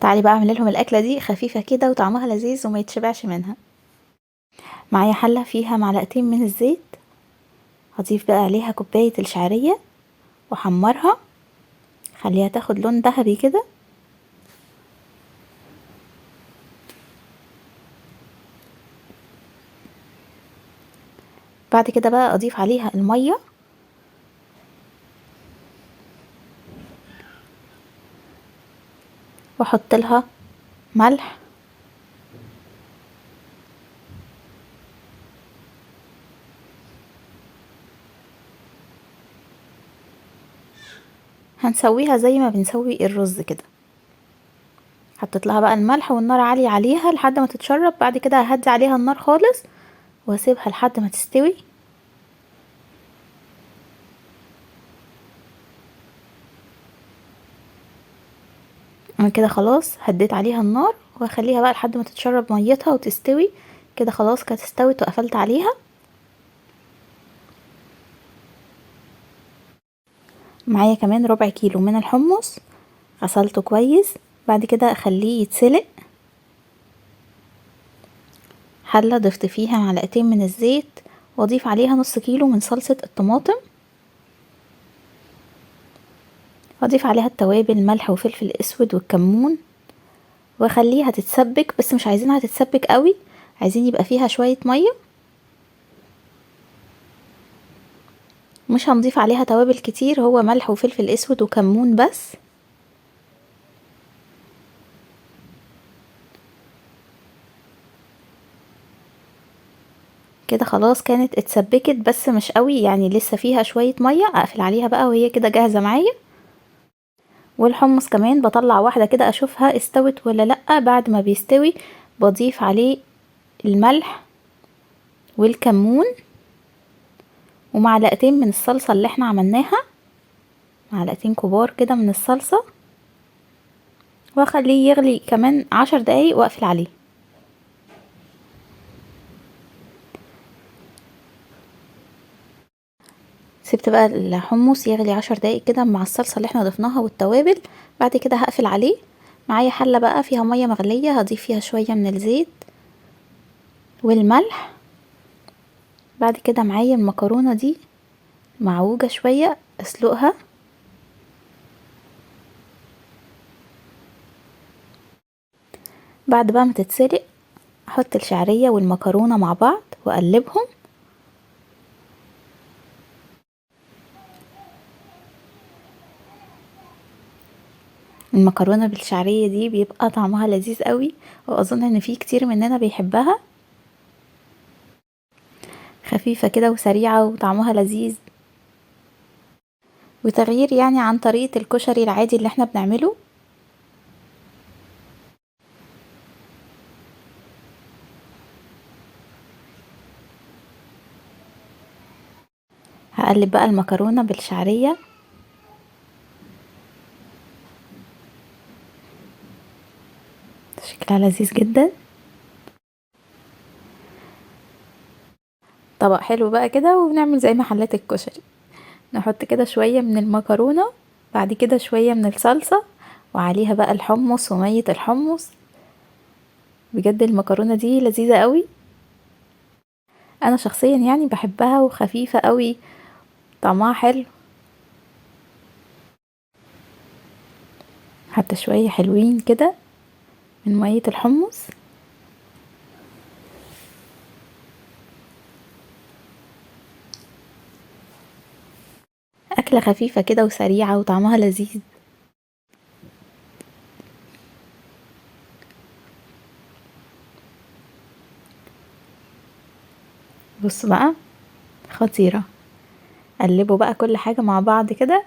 تعالي بقى اعمل لهم الاكله دي خفيفه كده وطعمها لذيذ وما يتشبعش منها. معايا حله فيها معلقتين من الزيت، هضيف بقى عليها كوبايه الشعريه واحمرها، خليها تاخد لون ذهبي كده. بعد كده بقى اضيف عليها الميه واحط لها ملح هنسويها زي ما بنسوي الرز كده. حطيت لها بقى الملح والنار عالية عليها لحد ما تتشرب، بعد كده ههدي عليها النار خالص واسيبها لحد ما تستوي. انا كده خلاص هديت عليها النار وهخليها بقى لحد ما تتشرب ميتها وتستوي. كده خلاص كانت استوت وقفلت عليها. معايا كمان ربع كيلو من الحمص، غسلته كويس. بعد كده اخليه يتسلق. حلة ضفت فيها معلقتين من الزيت واضيف عليها نص كيلو من صلصة الطماطم، واضيف عليها التوابل ملح وفلفل اسود والكمون واخليها تتسبك، بس مش عايزينها تتسبك قوي، عايزين يبقى فيها شوية مية. مش هنضيف عليها توابل كتير، هو ملح وفلفل اسود وكمون بس. كده خلاص كانت اتسبكت بس مش قوي، يعني لسه فيها شوية مية. اقفل عليها بقى وهي كده جاهزة معايا. والحمص كمان بطلع واحدة كده اشوفها استوت ولا لأ. بعد ما بيستوي بضيف عليه الملح والكمون ومعلقتين من الصلصة اللي احنا عملناها، معلقتين كبار كده من الصلصة، واخليه يغلي كمان 10 دقايق واقفل عليه. سبت بقى الحمص يغلي 10 دقايق كده مع الصلصة اللي احنا ضفناها والتوابل. بعد كده هقفل عليه. معايا حلة بقى فيها مية مغلية، هضيف فيها شوية من الزيت والملح. بعد كده معايا المكرونة دي معوجة شوية اسلقها. بعد بقى ما تتسلق احط الشعرية والمكرونة مع بعض واقلبهم. المكرونة بالشعرية دي بيبقى طعمها لذيذ قوي، واظن ان في كتير مننا بيحبها. خفيفة كده وسريعة وطعمها لذيذ، وتغيير يعني عن طريقة الكشري العادي اللي احنا بنعمله. هقلب بقى المكرونة بالشعرية. شكلها لذيذ جدا. طبق حلو بقى كده، وبنعمل زي محلات الكشري، نحط كده شوية من المكرونة، بعد كده شوية من الصلصة، وعليها بقى الحمص ومية الحمص. بجد المكرونة دي لذيذة قوي. انا شخصيا يعني بحبها وخفيفة قوي، طعمها حلو. حتى شوية حلوين كده من مية الحمص. أكلة خفيفة كده وسريعة وطعمها لذيذ. بص بقى، خطيرة. قلبوا بقى كل حاجة مع بعض كده،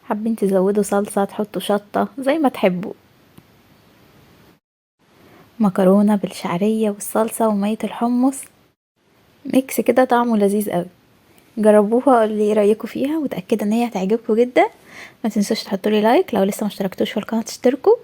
حابين تزودوا صلصة تحطوا شطة زي ما تحبوا. مكرونة بالشعرية والصلصة ومية الحمص، ميكس كده طعمه لذيذ قوي. جربوها وقولوا لي ايه رايكم فيها، وتاكدوا ان هي هتعجبكم جدا. ما تنسوش تحطوا لي لايك، لو لسه ما اشتركتوش في القناه تشتركوا.